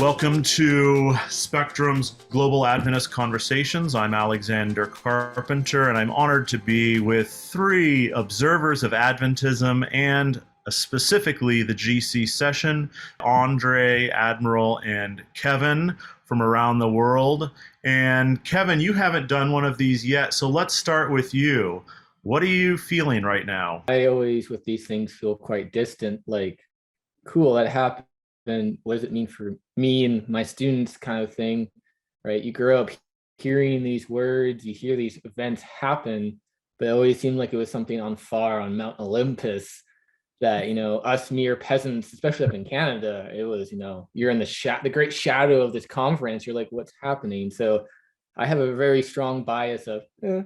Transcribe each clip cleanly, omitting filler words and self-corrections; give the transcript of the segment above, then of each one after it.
Welcome to Spectrum's Global Adventist Conversations. I'm Alexander Carpenter, and I'm honored to be with three observers of Adventism and specifically the GC session, André, Admiral, and Kevin from around the world. And Kevin, you haven't done one of these yet, so let's start with you. What are you feeling right now? I always, with these things, feel quite distant, like, cool, that happened. What does it mean for me and my students, kind of thing, right? You grow up hearing these words, you hear these events happen, but it always seemed like it was something on Mount Olympus that, us mere peasants, especially up in Canada, it was, you're in the great shadow of this conference. You're like, what's happening? So I have a very strong bias of, All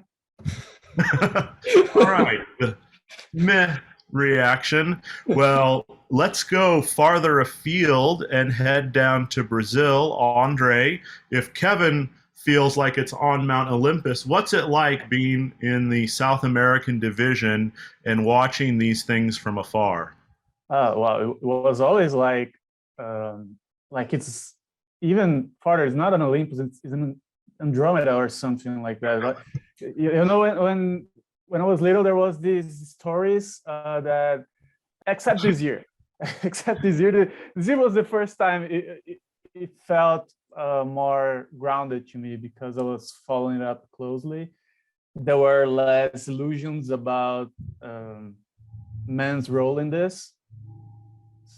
right. Meh reaction. Well, let's go farther afield and head down to Brazil. Andre, if Kevin feels like it's on Mount Olympus, what's it like being in the South American division and watching these things from afar? Well, it was always like it's even farther. It's not an Olympus. It's an Andromeda or something like that. But when I was little, there was these stories that, except this year, this year was the first time it felt more grounded to me because I was following it up closely. There were less illusions about man's role in this,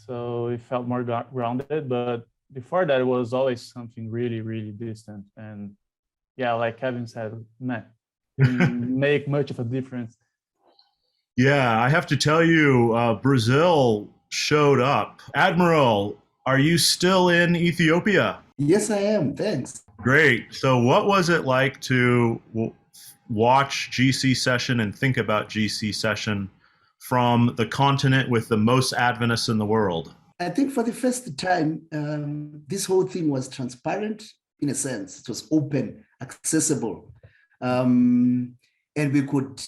so it felt more grounded. But before that, it was always something really, really distant. And yeah, like Kevin said, man, make much of a difference. Yeah, I have to tell you, Brazil showed up. Admiral, are you still in Ethiopia? Yes, I am. Thanks. Great. So what was it like to watch GC session and think about GC session from the continent with the most Adventists in the world? I think for the first time, this whole thing was transparent in a sense. It was open, accessible. And we could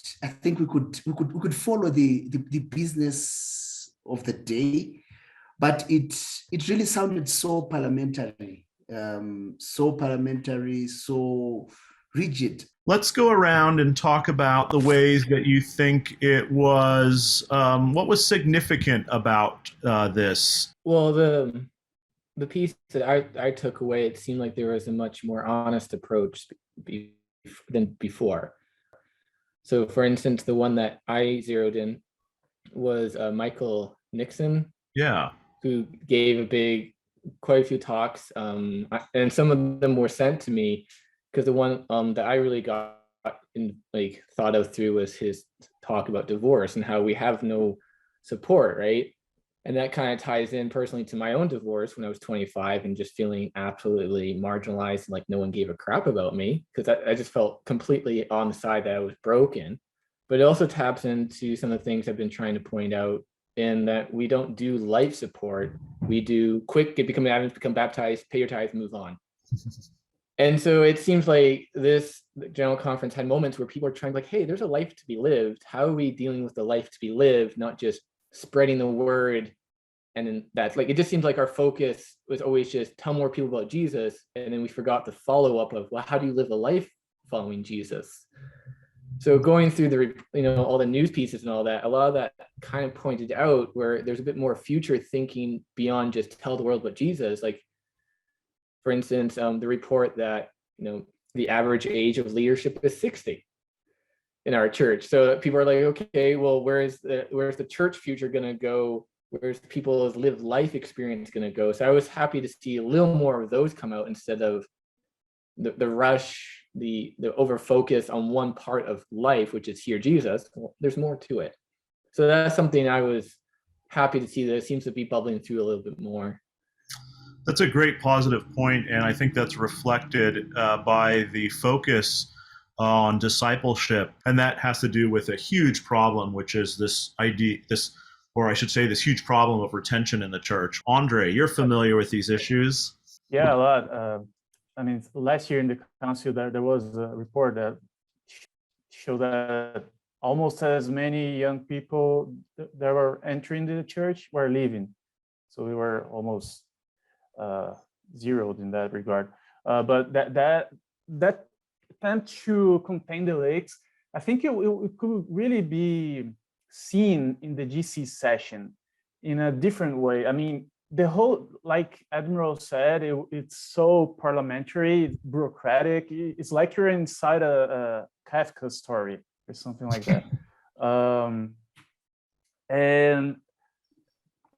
follow the business of the day, but it really sounded so parliamentary, so rigid. Let's go around and talk about the ways that you think it was, what was significant about this? Well, the piece that I took away, it seemed like there was a much more honest approach than before. So, for instance, the one that I zeroed in was Michael Nixon, who gave quite a few talks, and some of them were sent to me because the one that I really got thought of through was his talk about divorce and how we have no support, right? And that kind of ties in personally to my own divorce when I was 25 and just feeling absolutely marginalized and like no one gave a crap about me because I just felt completely on the side that I was broken. But it also taps into some of the things I've been trying to point out in that we don't do life support. We do quick, become baptized, pay your tithes, move on. And so it seems like this general conference had moments where people are trying like, hey, there's a life to be lived. How are we dealing with the life to be lived, not just spreading the word? And then that's like, it just seems like our focus was always just tell more people about Jesus. And then we forgot the follow-up of, well, how do you live a life following Jesus? So going through all the news pieces and all that, a lot of that kind of pointed out where there's a bit more future thinking beyond just tell the world about Jesus. Like, for instance, the report that, the average age of leadership is 60 in our church. So people are like, okay, well, where's the church future going to go? Where's people's lived life experience going to go? So I was happy to see a little more of those come out instead of the rush, the over focus on one part of life, which is hear Jesus. Well, there's more to it. So that's something I was happy to see that it seems to be bubbling through a little bit more. That's a great positive point, and I think that's reflected by the focus on discipleship, and that has to do with a huge problem, which is this huge problem of retention in the church. Andre, you're familiar with these issues? Yeah, a lot. Last year in the council, there was a report that showed that almost as many young people that were entering the church were leaving. So we were almost zeroed in that regard. But that attempt to contain the lakes, I think it could really be seen in the GC session in a different way. I mean, the whole, like Admiral said, it's so parliamentary, bureaucratic. It's like you're inside a Kafka story or something like that. And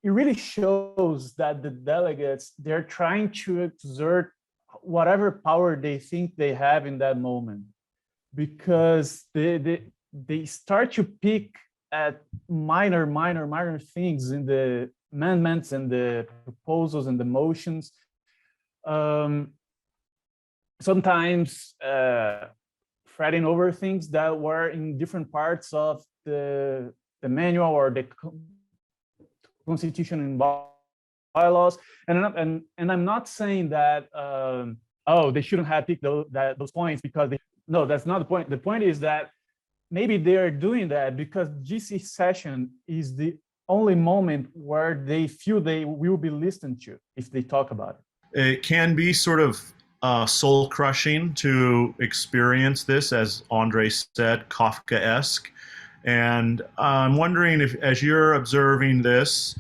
it really shows that the delegates, they're trying to exert whatever power they think they have in that moment, because they start to pick at minor things in the amendments and the proposals and the motions. Sometimes fretting over things that were in different parts of the manual or the constitution and bylaws. And I'm not saying that they shouldn't have picked those points because no, that's not the point. The point is that maybe they are doing that because GC session is the only moment where they feel they will be listened to if they talk about it. It can be sort of soul crushing to experience this, as Andre said, Kafkaesque. And I'm wondering if, as you're observing this,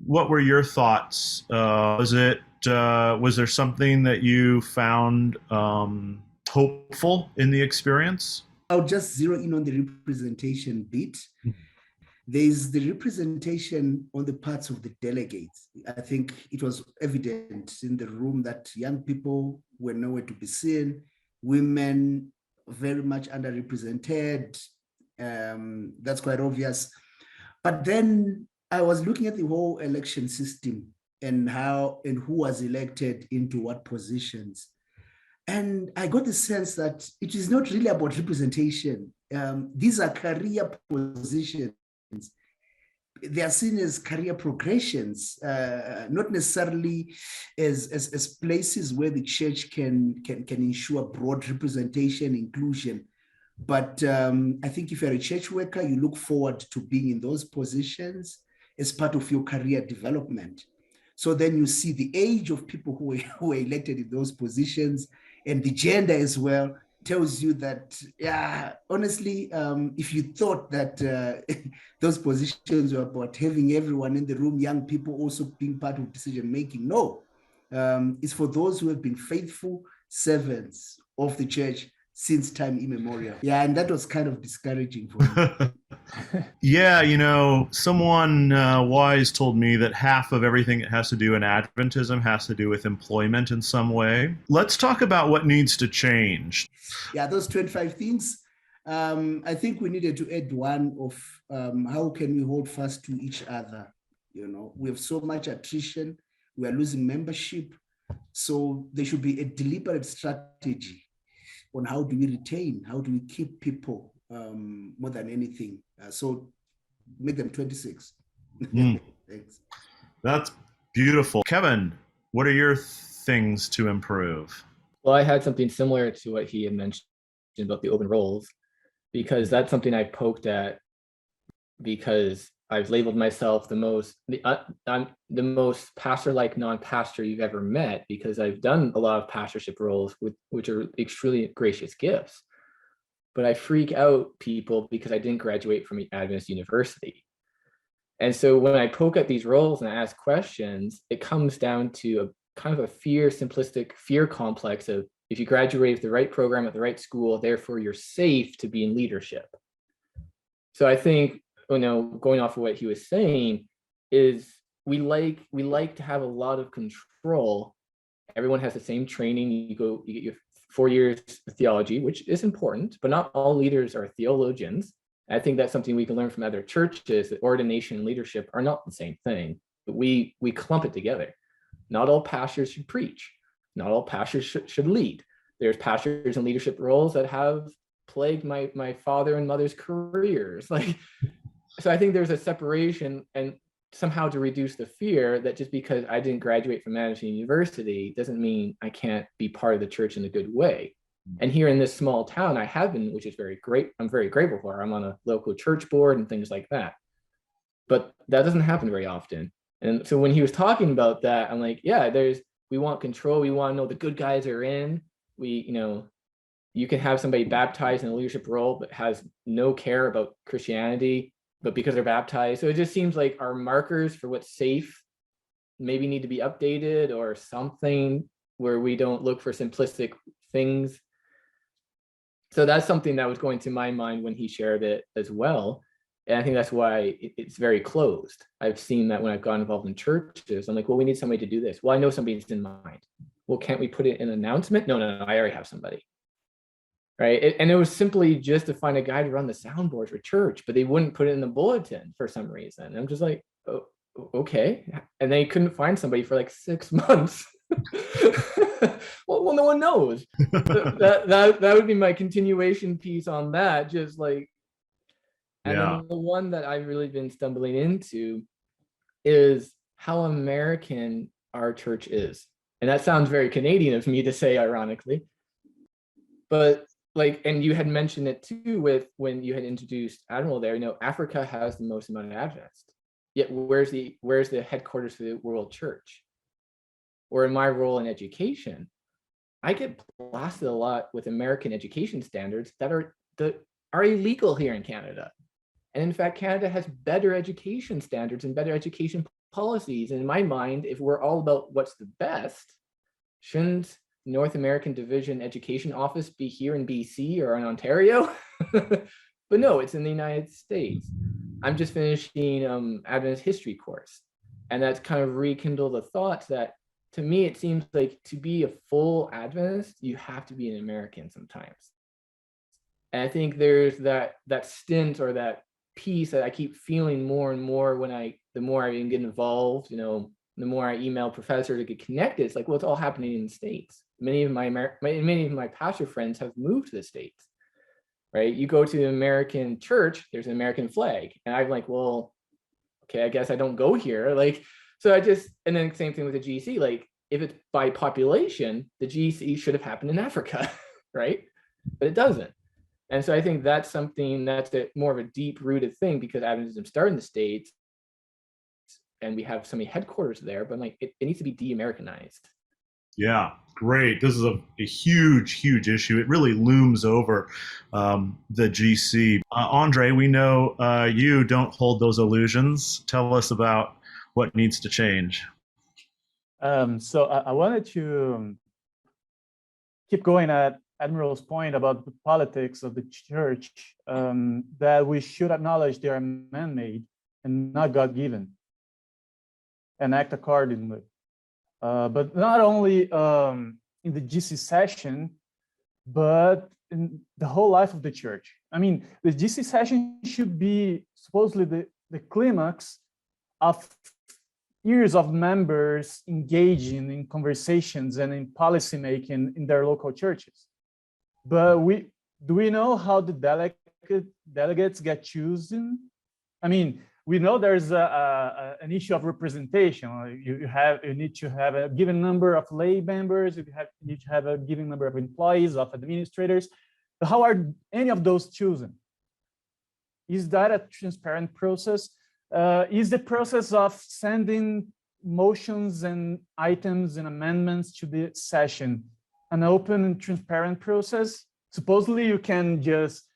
what were your thoughts? Was there something that you found hopeful in the experience? I'll just zero in on the representation bit. There's the representation on the parts of the delegates. I think it was evident in the room that young people were nowhere to be seen, women very much underrepresented. That's quite obvious. But then I was looking at the whole election system and who was elected into what positions. And I got the sense that it is not really about representation. These are career positions. They are seen as career progressions, not necessarily as places where the church can ensure broad representation, inclusion. But I think if you're a church worker, you look forward to being in those positions as part of your career development. So then you see the age of people who were elected in those positions, and the gender as well tells you that, yeah, honestly, if you thought that those positions were about having everyone in the room, young people also being part of decision making, no. It's for those who have been faithful servants of the church since time immemorial. Yeah, and that was kind of discouraging for me. Yeah, someone wise told me that half of everything that has to do in Adventism has to do with employment in some way. Let's talk about what needs to change. Yeah, those 25 things. I think we needed to add one of how can we hold fast to each other? We have so much attrition. We are losing membership. So there should be a deliberate strategy on how do we retain, how do we keep people more than anything. So make them 26. Thanks. That's beautiful. Kevin, what are your things to improve? Well, I had something similar to what he had mentioned about the open roles, because that's something I poked at because I've labeled myself I'm the most pastor-like non-pastor you've ever met, because I've done a lot of pastorship roles which are extremely gracious gifts. But I freak out people because I didn't graduate from Adventist University. And so when I poke at these roles and I ask questions, it comes down to a kind of a simplistic fear complex of, if you graduate with the right program at the right school, therefore you're safe to be in leadership. So I think, going off of what he was saying, is we like to have a lot of control. Everyone has the same training. You get your 4 years of theology, which is important, but not all leaders are theologians. I think that's something we can learn from other churches, that ordination and leadership are not the same thing, but we clump it together. Not all pastors should preach. Not all pastors should lead. There's pastors in leadership roles that have plagued my father and mother's careers. So I think there's a separation, and somehow to reduce the fear that just because I didn't graduate from Madison University doesn't mean I can't be part of the church in a good way. And here in this small town, I have been, which is very great. I'm very grateful for. I'm on a local church board and things like that. But that doesn't happen very often. And so when he was talking about that, I'm like, yeah, there's we want control. We want to know the good guys are in. You can have somebody baptized in a leadership role, but has no care about Christianity, but because they're baptized. So it just seems like our markers for what's safe maybe need to be updated or something, where we don't look for simplistic things. So that's something that was going to my mind when he shared it as well. And I think that's why it's very closed. I've seen that when I've gotten involved in churches. I'm like, well, we need somebody to do this. Well, I know somebody's in mind. Well, can't we put it in an announcement? No, I already have somebody. Right. And it was simply just to find a guy to run the soundboard for church, but they wouldn't put it in the bulletin for some reason. And I'm just like, oh, okay. And they couldn't find somebody for like 6 months. well, no one knows. that would be my continuation piece on that. Just like, and then the one that I've really been stumbling into is how American our church is. And that sounds very Canadian of me to say, ironically. But like, and you had mentioned it too with when you had introduced Admiral there, Africa has the most amount of Adventists. Yet where's the headquarters for the world church? Or in my role in education, I get blasted a lot with American education standards that are illegal here in Canada. And in fact, Canada has better education standards and better education policies. And in my mind, if we're all about what's the best, shouldn't North American Division Education Office be here in BC or in Ontario? But no, it's in the United States. I'm just finishing Adventist history course. And that's kind of rekindled the thoughts that, to me, it seems like to be a full Adventist, you have to be an American sometimes. And I think there's that stint or that piece that I keep feeling more and more the more I get involved, the more I email professors to get connected. It's like, well, it's all happening in the States. Many of my pastor friends have moved to the States, right? You go to the American church, there's an American flag. And I'm like, well, okay, I guess I don't go here. Like, so and then same thing with the GC, like if it's by population, the GC should have happened in Africa, right? But it doesn't. And so I think that's something that's more of a deep rooted thing, because Adventism started in the States and we have so many headquarters there, but like it needs to be de-Americanized. Yeah, great. This is a huge, huge issue. It really looms over the GC. Andre, we know you don't hold those illusions. Tell us about what needs to change. So I wanted to keep going at Admiral's point about the politics of the church, that we should acknowledge they are man-made and not God-given, and act accordingly. But not only in the GC session, but in the whole life of the church. I mean, the GC session should be supposedly the climax of years of members engaging in conversations and in policy making in their local churches. But do we know how the delegates get chosen? I mean, we know there's an issue of representation. You need to have a given number of lay members. You need to have a given number of employees, of administrators. But how are any of those chosen? Is that a transparent process? Is the process of sending motions and items and amendments to the session an open and transparent process? Supposedly you can just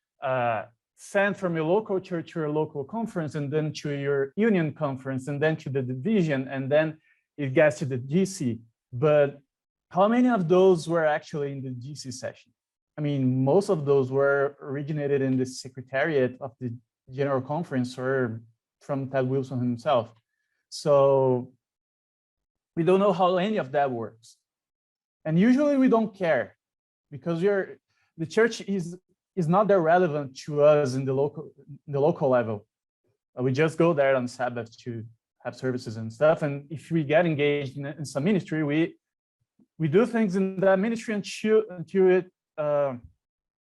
send from your local church to your local conference, and then to your union conference, and then to the division, and then it gets to the GC. But how many of those were actually in the GC session? I mean, most of those were originated in the secretariat of the General Conference or from Ted Wilson himself. So we don't know how any of that works. And usually we don't care, because the church is not that relevant to us in the local level. We just go there on Sabbath to have services and stuff. And if we get engaged in some ministry, we do things in that ministry until it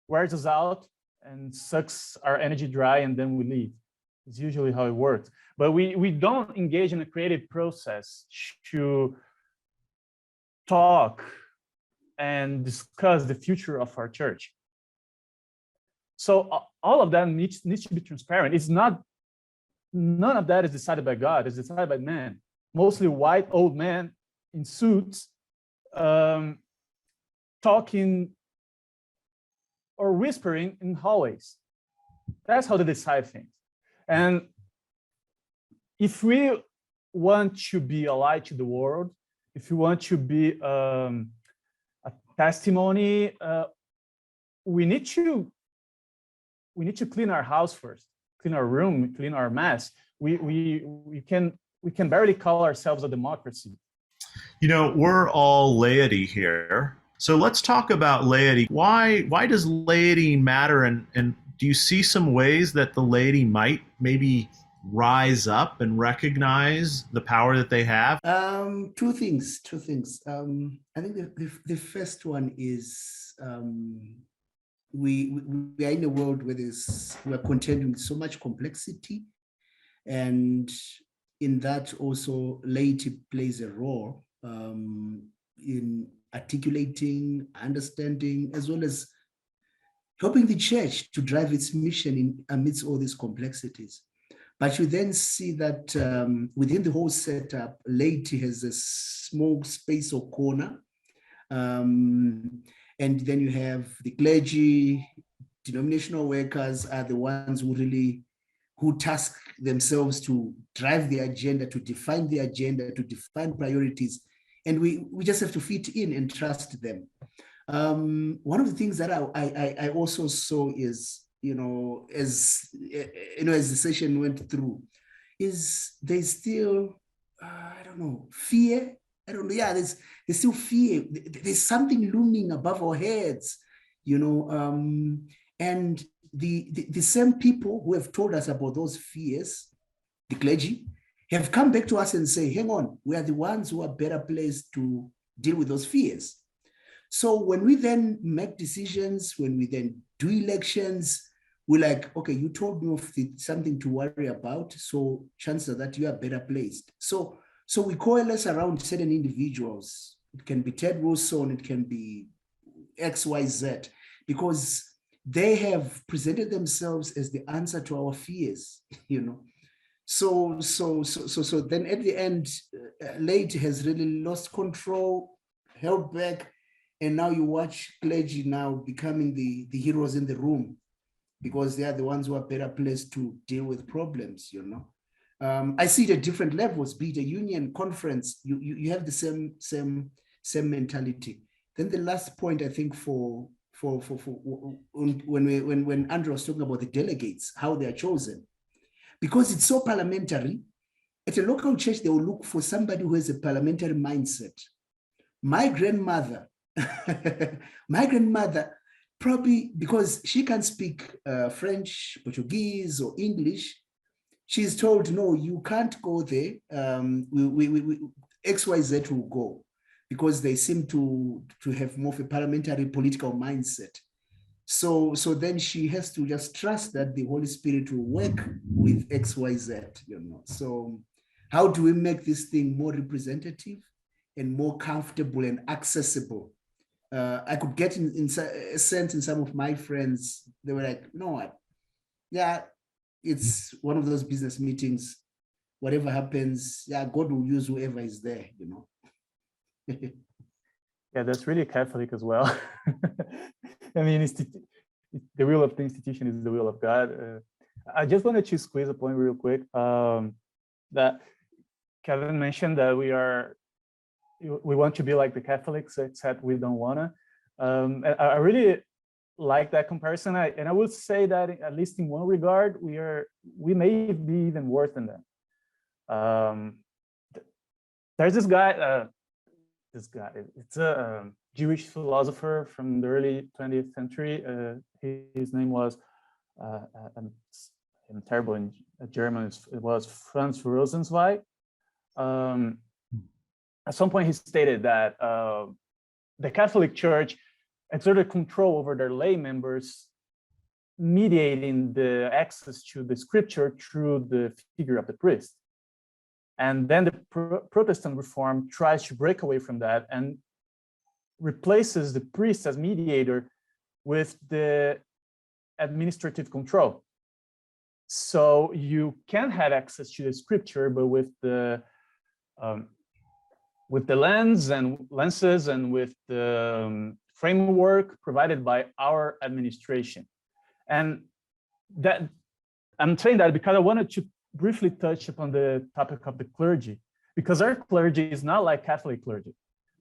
wears us out and sucks our energy dry, and then we leave. It's usually how it works. But we don't engage in a creative process to talk and discuss the future of our church. So all of that needs to be transparent. None of that is decided by God. It's decided by men, mostly white old men in suits talking or whispering in hallways. That's how they decide things. And if we want to be a light to the world, if we want to be a testimony, we need to clean our house first, clean our room, clean our mess. We can barely call ourselves a democracy. You know, we're all laity here. So let's talk about laity. Why does laity matter? And do you see some ways that the laity might maybe rise up and recognize the power that they have? Two things. I think the first one is we are in a world where we are contending with so much complexity, and in that also laity plays a role in articulating, understanding, as well as helping the church to drive its mission amidst all these complexities. But you then see that within the whole setup, laity has a small space or corner. And then you have the clergy, denominational workers are the ones who task themselves to drive the agenda, to define the agenda, to define priorities. And we just have to fit in and trust them. One of the things that I also saw is, as the session went through, is there's still, fear. I don't know. Yeah, there's still fear. There's something looming above our heads, and the same people who have told us about those fears, the clergy, have come back to us and say, hang on, we are the ones who are better placed to deal with those fears. So when we then make decisions, when we then do elections, we're like, okay, you told me of something to worry about, so chances are that you are better placed. So we coalesce around certain individuals. It can be Ted Wilson, it can be XYZ, because they have presented themselves as the answer to our fears, So then at the end, laity has really lost control, held back, and now you watch clergy now becoming the heroes in the room, because they are the ones who are better placed to deal with problems, I see it at different levels, be it a union, conference, you have the same mentality. Then the last point, I think, for when Andrew was talking about the delegates, how they are chosen, because it's so parliamentary, at a local church, they will look for somebody who has a parliamentary mindset. My grandmother, probably because she can speak French, Portuguese, or English, she's told, no, you can't go there. XYZ will go, because they seem to have more of a parliamentary political mindset. So then she has to just trust that the Holy Spirit will work with XYZ, So how do we make this thing more representative and more comfortable and accessible? I could get in a sense in some of my friends, they were like, you know what? Yeah, it's one of those business meetings. Whatever happens, yeah, God will use whoever is there, Yeah, that's really Catholic as well. I mean, the will of the institution is the will of God. I just wanted to squeeze a point real quick, that Kevin mentioned that we want to be like the Catholics, except we don't wanna. I really like that comparison, and I would say that at least in one regard, we may be even worse than them. There's this guy. It's a Jewish philosopher from the early 20th century. His name was, I'm terrible in German, it was Franz Rosenzweig. At some point he stated that the Catholic Church exerted control over their lay members, mediating the access to the scripture through the figure of the priest. And then the Protestant reform tries to break away from that and replaces the priest as mediator with the administrative control. So you can have access to the scripture, but with the with the lenses and with the framework provided by our administration. And that I'm saying that because I wanted to briefly touch upon the topic of the clergy, because our clergy is not like Catholic clergy.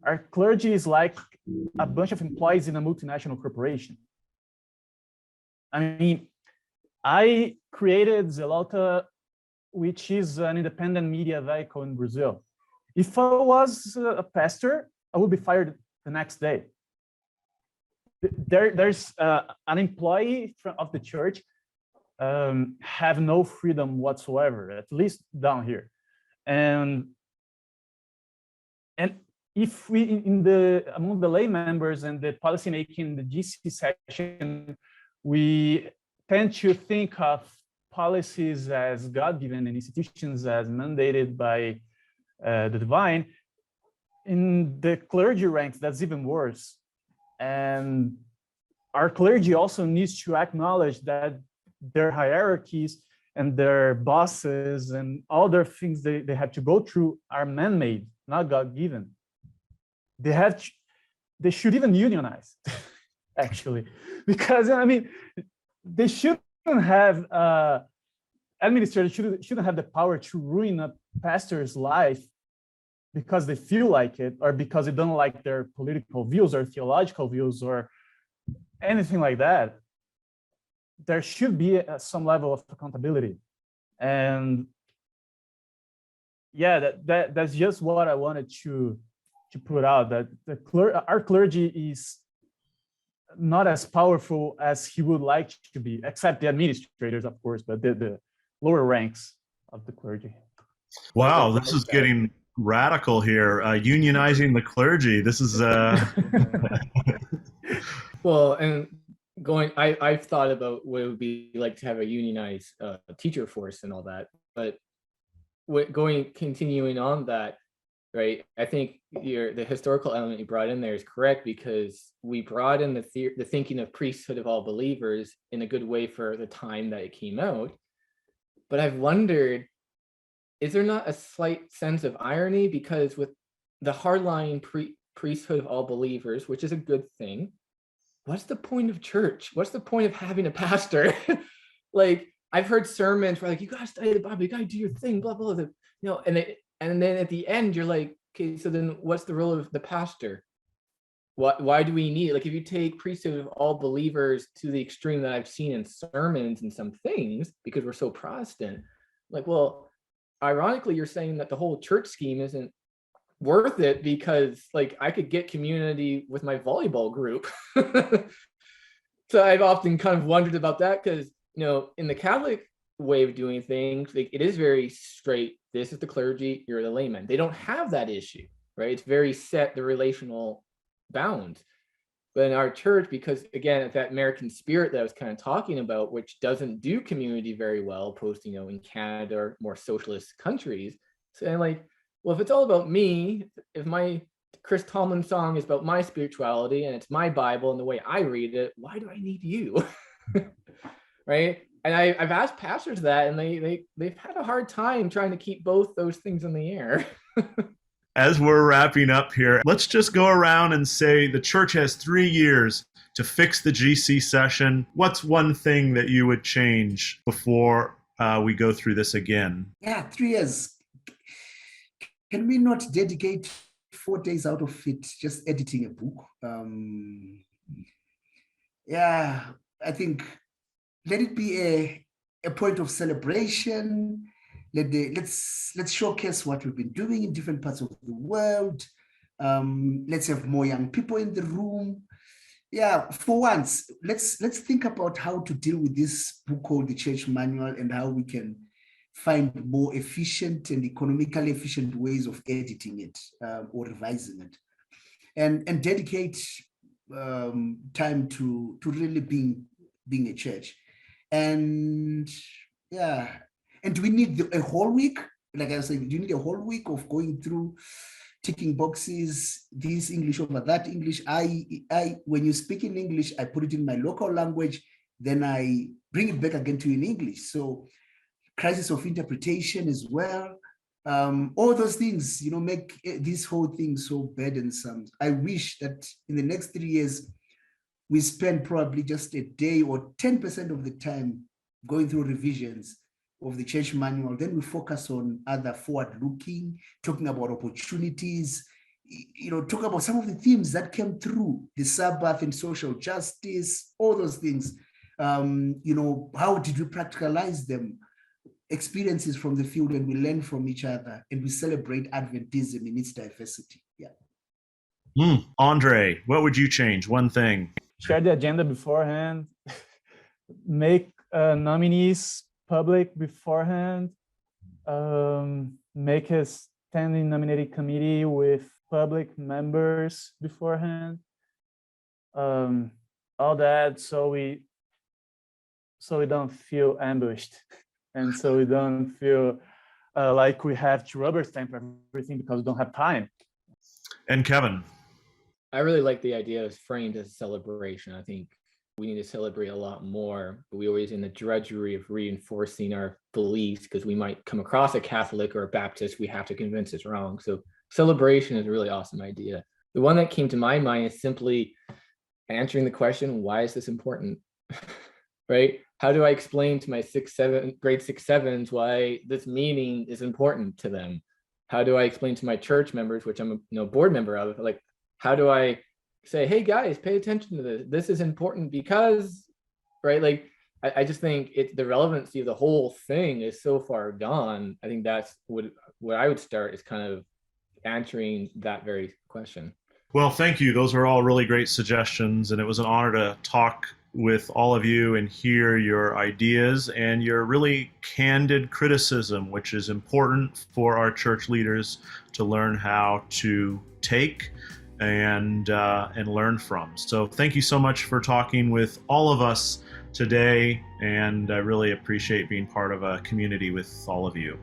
Our clergy is like a bunch of employees in a multinational corporation. I mean, I created Zelota, which is an independent media vehicle in Brazil. If I was a pastor, I would be fired the next day. There's an employee of the church have no freedom whatsoever, at least down here. And if we among the lay members and the policymaking in the GC section, we tend to think of policies as God-given and institutions as mandated by the divine. In the clergy ranks, that's even worse. And our clergy also needs to acknowledge that their hierarchies and their bosses and all their things they have to go through are man-made, not God-given. They should even unionize, actually, because I mean, they shouldn't have administrators shouldn't have the power to ruin a pastor's life because they feel like it, or because they don't like their political views or theological views or anything like that. There should be some level of accountability. And yeah, that's just what I wanted to put out, that our clergy is not as powerful as he would like to be, except the administrators, of course, but the lower ranks of the clergy. Wow, this is getting radical here. Unionizing the clergy. This is Well, and I've thought about what it would be like to have a unionized teacher force and all that, but continuing on that, right? I think the historical element you brought in there is correct, because we brought in the thinking of priesthood of all believers in a good way for the time that it came out. But I've wondered, is there not a slight sense of irony, because with the hardline priesthood of all believers, which is a good thing, what's the point of church? What's the point of having a pastor? Like, I've heard sermons where like, you gotta study the Bible, you gotta do your thing, blah, blah, blah. You know, and then at the end, you're like, okay, so then what's the role of the pastor? Why do we need, like, if you take priesthood of all believers to the extreme that I've seen in sermons and some things, because we're so Protestant, like, well, ironically, you're saying that the whole church scheme isn't worth it, because like I could get community with my volleyball group. So I've often kind of wondered about that, because, you know, in the Catholic way of doing things, like, it is very straight. This is the clergy, you're the layman. They don't have that issue, right? It's very set, the relational bounds. But in our church, because again, it's that American spirit that I was kind of talking about, which doesn't do community very well, opposed to, you know, in Canada or more socialist countries. So I'm like, well, if it's all about me, if my Chris Tomlin song is about my spirituality and it's my Bible and the way I read it, why do I need you? Right? And I've asked pastors that, and they've had a hard time trying to keep both those things in the air. As we're wrapping up here, let's just go around and say the church has 3 years to fix the GC session. What's one thing that you would change before we go through this again? Yeah, 3 years. Can we not dedicate 4 days out of it just editing a book? Yeah, I think let it be a point of celebration. Let's showcase what we've been doing in different parts of the world. Let's have more young people in the room. Yeah, for once, let's think about how to deal with this book called the Church Manual, and how we can find more efficient and economically efficient ways of editing it or revising it, and dedicate time to really being a church. And yeah, and do we need a whole week? Like I was saying, do you need a whole week of going through, ticking boxes, this English over that English? When you speak in English, I put it in my local language, then I bring it back again to you in English. So crisis of interpretation as well. All those things, make this whole thing so burdensome. I wish that in the next 3 years, we spend probably just a day or 10% of the time going through revisions of the church manual. Then we focus on other forward-looking, talking about opportunities, talk about some of the themes that came through the Sabbath and social justice, all those things. How did we practicalize them? Experiences from the field, and we learn from each other, and we celebrate Adventism in its diversity. Yeah. Andre, what would you change? One thing. Share the agenda beforehand, make nominees public beforehand, make a standing nominating committee with public members beforehand, all that, so we don't feel ambushed, and so we don't feel like we have to rubber stamp everything because we don't have time. And Kevin. I really like the idea of framed as a celebration. I think we need to celebrate a lot more, but we always in the drudgery of reinforcing our beliefs because we might come across a Catholic or a Baptist we have to convince is wrong. So celebration is a really awesome idea. The one that came to my mind is simply answering the question, why is this important? Right? How do I explain to my grade 6-7s why this meeting is important to them? How do I explain to my church members, which I'm a board member of, like, how do I say, hey guys, pay attention to this. This is important because, right? Like, I just think the relevancy of the whole thing is so far gone. I think that's what I would start is kind of answering that very question. Well, thank you. Those are all really great suggestions, and it was an honor to talk with all of you and hear your ideas and your really candid criticism, which is important for our church leaders to learn how to take and learn from. So thank you so much for talking with all of us today, and I really appreciate being part of a community with all of you.